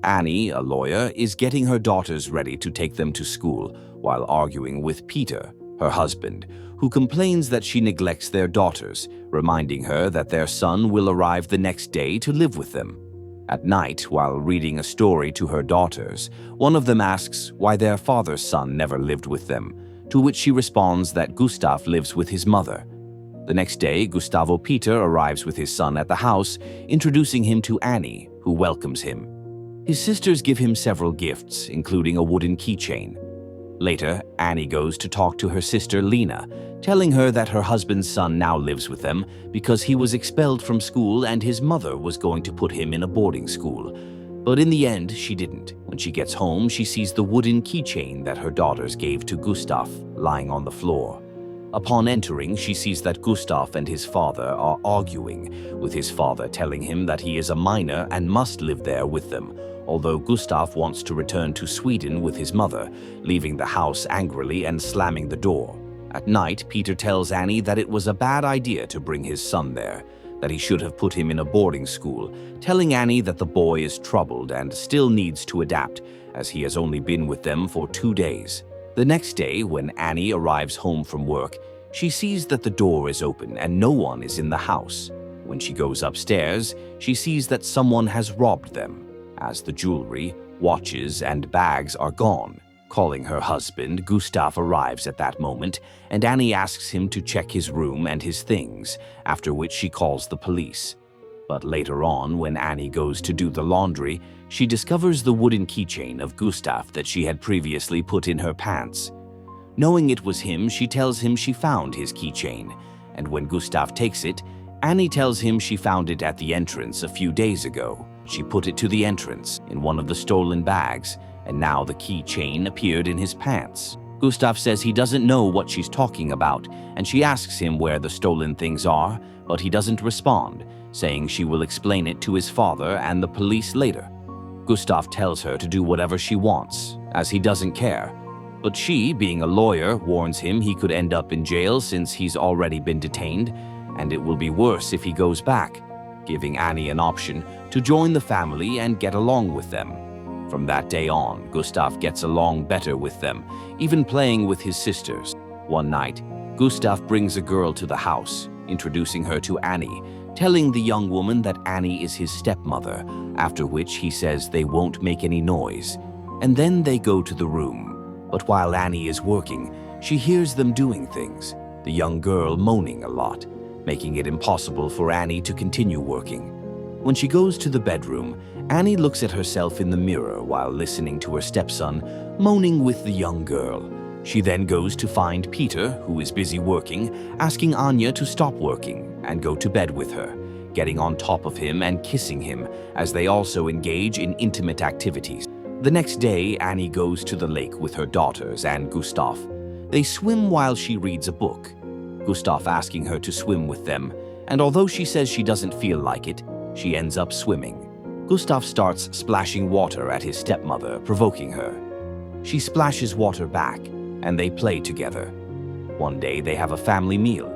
Annie, a lawyer, is getting her daughters ready to take them to school while arguing with Peter, her husband, who complains that she neglects their daughters, reminding her that their son will arrive the next day to live with them. At night, while reading a story to her daughters, one of them asks why their father's son never lived with them, to which she responds that Gustav lives with his mother. The next day, Gustavo Peter arrives with his son at the house, introducing him to Annie, who welcomes him. His sisters give him several gifts, including a wooden keychain. Later, Annie goes to talk to her sister Lena, telling her that her husband's son now lives with them because he was expelled from school and his mother was going to put him in a boarding school. But in the end, she didn't. When she gets home, she sees the wooden keychain that her daughters gave to Gustav lying on the floor. Upon entering, she sees that Gustav and his father are arguing, with his father telling him that he is a minor and must live there with them, although Gustav wants to return to Sweden with his mother, leaving the house angrily and slamming the door. At night, Peter tells Annie that it was a bad idea to bring his son there, that he should have put him in a boarding school, telling Annie that the boy is troubled and still needs to adapt, as he has only been with them for 2 days. The next day, when Annie arrives home from work, she sees that the door is open and no one is in the house. When she goes upstairs, she sees that someone has robbed them, as the jewelry, watches, and bags are gone. Calling her husband, Gustav arrives at that moment, and Annie asks him to check his room and his things, after which she calls the police. But later on, when Annie goes to do the laundry, she discovers the wooden keychain of Gustav that she had previously put in her pants. Knowing it was him, she tells him she found his keychain, and when Gustav takes it, Annie tells him she found it at the entrance a few days ago. She put it to the entrance in one of the stolen bags, and now the keychain appeared in his pants. Gustav says he doesn't know what she's talking about, and she asks him where the stolen things are, but he doesn't respond, saying she will explain it to his father and the police later. Gustav tells her to do whatever she wants, as he doesn't care. But she, being a lawyer, warns him he could end up in jail since he's already been detained, and it will be worse if he goes back, giving Annie an option to join the family and get along with them. From that day on, Gustav gets along better with them, even playing with his sisters. One night, Gustav brings a girl to the house, introducing her to Annie, telling the young woman that Annie is his stepmother, after which he says they won't make any noise. And then they go to the room. But while Annie is working, she hears them doing things, the young girl moaning a lot, making it impossible for Annie to continue working. When she goes to the bedroom, Annie looks at herself in the mirror while listening to her stepson moaning with the young girl. She then goes to find Peter, who is busy working, asking Anya to stop working and go to bed with her, getting on top of him and kissing him as they also engage in intimate activities. The next day, Annie goes to the lake with her daughters and Gustav. They swim while she reads a book, Gustav asking her to swim with them, and although she says she doesn't feel like it, she ends up swimming. Gustav starts splashing water at his stepmother, provoking her. She splashes water back, and they play together. One day they have a family meal.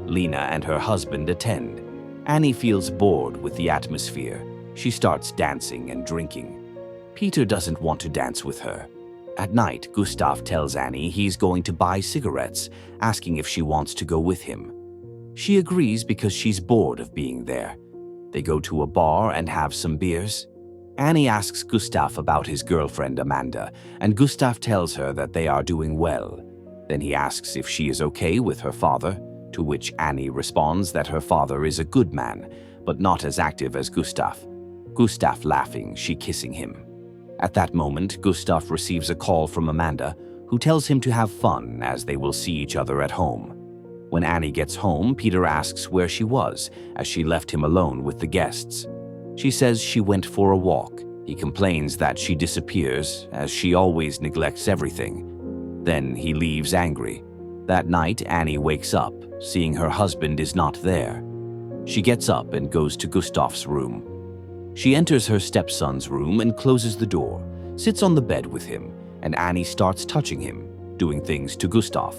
Lena and her husband attend. Annie feels bored with the atmosphere. She starts dancing and drinking. Peter doesn't want to dance with her. At night, Gustav tells Annie he's going to buy cigarettes, asking if she wants to go with him. She agrees because she's bored of being there. They go to a bar and have some beers. Annie asks Gustav about his girlfriend Amanda, and Gustav tells her that they are doing well. Then he asks if she is okay with her father, to which Annie responds that her father is a good man, but not as active as Gustav. Gustav laughing, she kissing him. At that moment, Gustav receives a call from Amanda, who tells him to have fun as they will see each other at home. When Annie gets home, Peter asks where she was, as she left him alone with the guests. She says she went for a walk. He complains that she disappears, as she always neglects everything. Then he leaves angry. That night, Annie wakes up, seeing her husband is not there. She gets up and goes to Gustav's room. She enters her stepson's room and closes the door, sits on the bed with him, and Annie starts touching him, doing things to Gustav.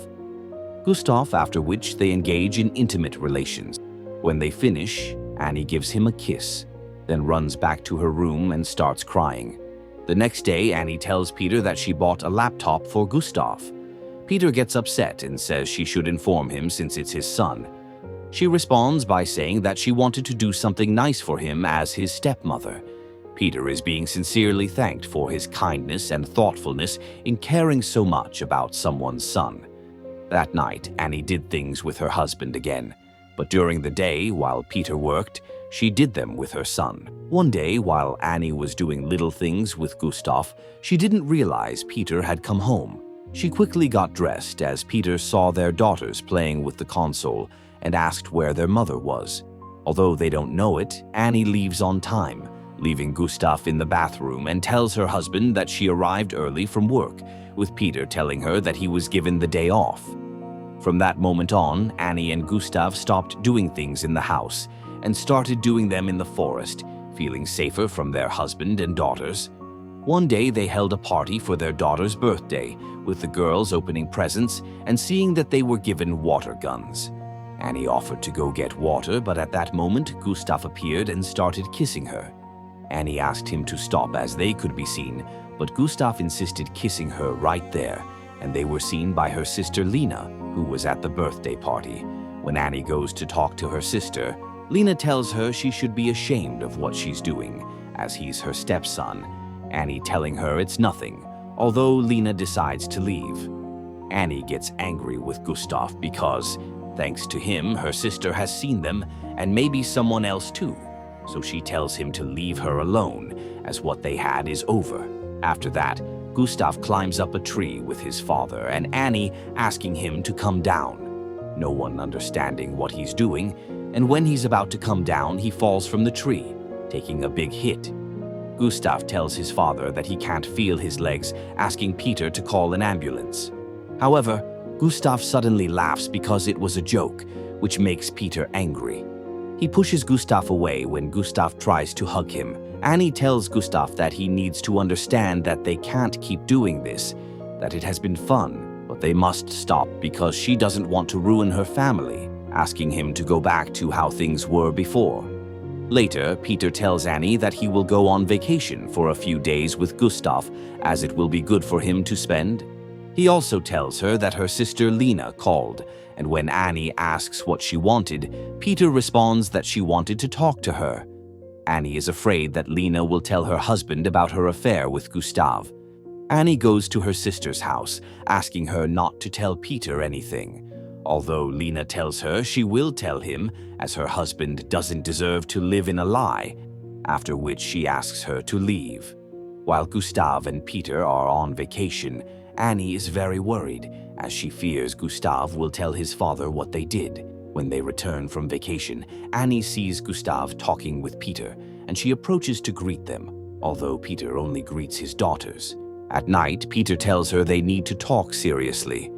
Gustav, after which they engage in intimate relations. When they finish, Annie gives him a kiss, then runs back to her room and starts crying. The next day, Annie tells Peter that she bought a laptop for Gustav. Peter gets upset and says she should inform him since it's his son. She responds by saying that she wanted to do something nice for him as his stepmother. Peter is being sincerely thanked for his kindness and thoughtfulness in caring so much about someone's son. That night, Annie did things with her husband again, but during the day, while Peter worked, she did them with her son. One day, while Annie was doing little things with Gustav, she didn't realize Peter had come home. She quickly got dressed as Peter saw their daughters playing with the console and asked where their mother was. Although they don't know it, Annie leaves on time, leaving Gustav in the bathroom, and tells her husband that she arrived early from work, with Peter telling her that he was given the day off. From that moment on, Annie and Gustav stopped doing things in the house and started doing them in the forest, feeling safer from their husband and daughters. One day they held a party for their daughter's birthday, with the girls opening presents and seeing that they were given water guns. Annie offered to go get water, but at that moment, Gustav appeared and started kissing her. Annie asked him to stop as they could be seen, but Gustav insisted kissing her right there, and they were seen by her sister Lena, who was at the birthday party. When Annie goes to talk to her sister, Lena tells her she should be ashamed of what she's doing, as he's her stepson, Annie telling her it's nothing, although Lena decides to leave. Annie gets angry with Gustav because, thanks to him, her sister has seen them and maybe someone else too, so she tells him to leave her alone, as what they had is over. After that, Gustav climbs up a tree with his father and Annie asking him to come down. No one understanding what he's doing, and when he's about to come down, he falls from the tree, taking a big hit. Gustav tells his father that he can't feel his legs, asking Peter to call an ambulance. However, Gustav suddenly laughs because it was a joke, which makes Peter angry. He pushes Gustav away when Gustav tries to hug him. Annie tells Gustav that he needs to understand that they can't keep doing this, that it has been fun, but they must stop because she doesn't want to ruin her family, asking him to go back to how things were before. Later, Peter tells Annie that he will go on vacation for a few days with Gustav, as it will be good for him to spend. He also tells her that her sister Lena called, and when Annie asks what she wanted, Peter responds that she wanted to talk to her. Annie is afraid that Lena will tell her husband about her affair with Gustav. Annie goes to her sister's house, asking her not to tell Peter anything, although Lena tells her she will tell him, as her husband doesn't deserve to live in a lie, after which she asks her to leave. While Gustav and Peter are on vacation, Annie is very worried, as she fears Gustav will tell his father what they did. When they return from vacation, Annie sees Gustav talking with Peter, and she approaches to greet them, although Peter only greets his daughters. At night, Peter tells her they need to talk seriously.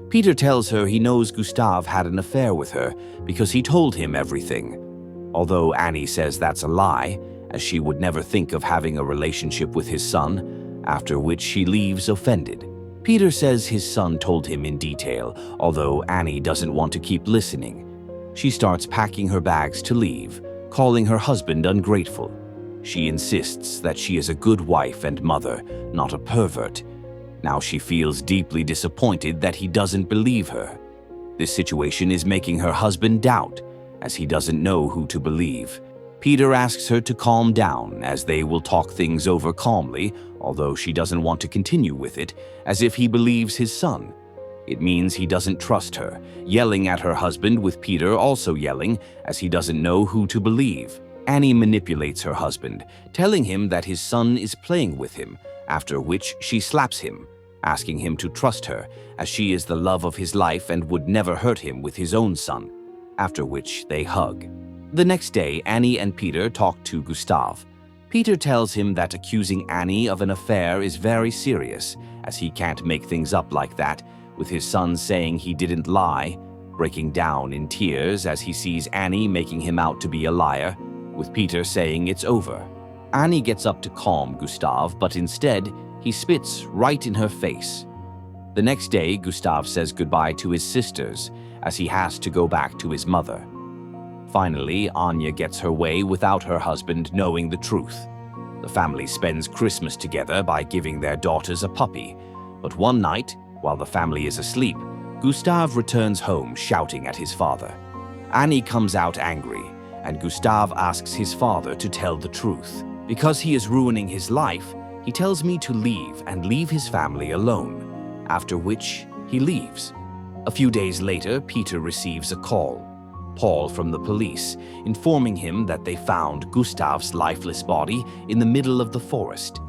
Peter tells her he knows Gustav had an affair with her because he told him everything, although Annie says that's a lie, as she would never think of having a relationship with his son, after which she leaves offended. Peter says his son told him in detail, although Annie doesn't want to keep listening. She starts packing her bags to leave, calling her husband ungrateful. She insists that she is a good wife and mother, not a pervert. Now she feels deeply disappointed that he doesn't believe her. This situation is making her husband doubt, as he doesn't know who to believe. Peter asks her to calm down, as they will talk things over calmly, although she doesn't want to continue with it, as if he believes his son. It means he doesn't trust her, yelling at her husband with Peter also yelling, as he doesn't know who to believe. Annie manipulates her husband, telling him that his son is playing with him, after which she slaps him, asking him to trust her, as she is the love of his life and would never hurt him with his own son, after which they hug. The next day, Annie and Peter talk to Gustav. Peter tells him that accusing Annie of an affair is very serious, as he can't make things up like that, with his son saying he didn't lie, breaking down in tears as he sees Annie making him out to be a liar, with Peter saying it's over. Annie gets up to calm Gustav, but instead, he spits right in her face. The next day, Gustav says goodbye to his sisters, as he has to go back to his mother. Finally, Anya gets her way without her husband knowing the truth. The family spends Christmas together by giving their daughters a puppy. But one night, while the family is asleep, Gustav returns home shouting at his father. Annie comes out angry, and Gustav asks his father to tell the truth. Because he is ruining his life, he tells me to leave and leave his family alone, after which he leaves. A few days later, Peter receives a call from the police, informing him that they found Gustav's lifeless body in the middle of the forest.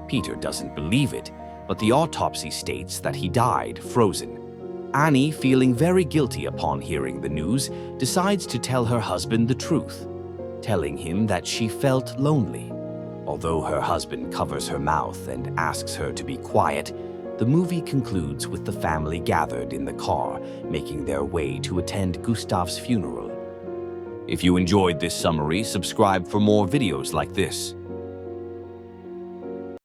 Peter doesn't believe it, but the autopsy states that he died frozen. Annie, feeling very guilty upon hearing the news, decides to tell her husband the truth, telling him that she felt lonely. Although her husband covers her mouth and asks her to be quiet, the movie concludes with the family gathered in the car, making their way to attend Gustav's funeral. If you enjoyed this summary, subscribe for more videos like this.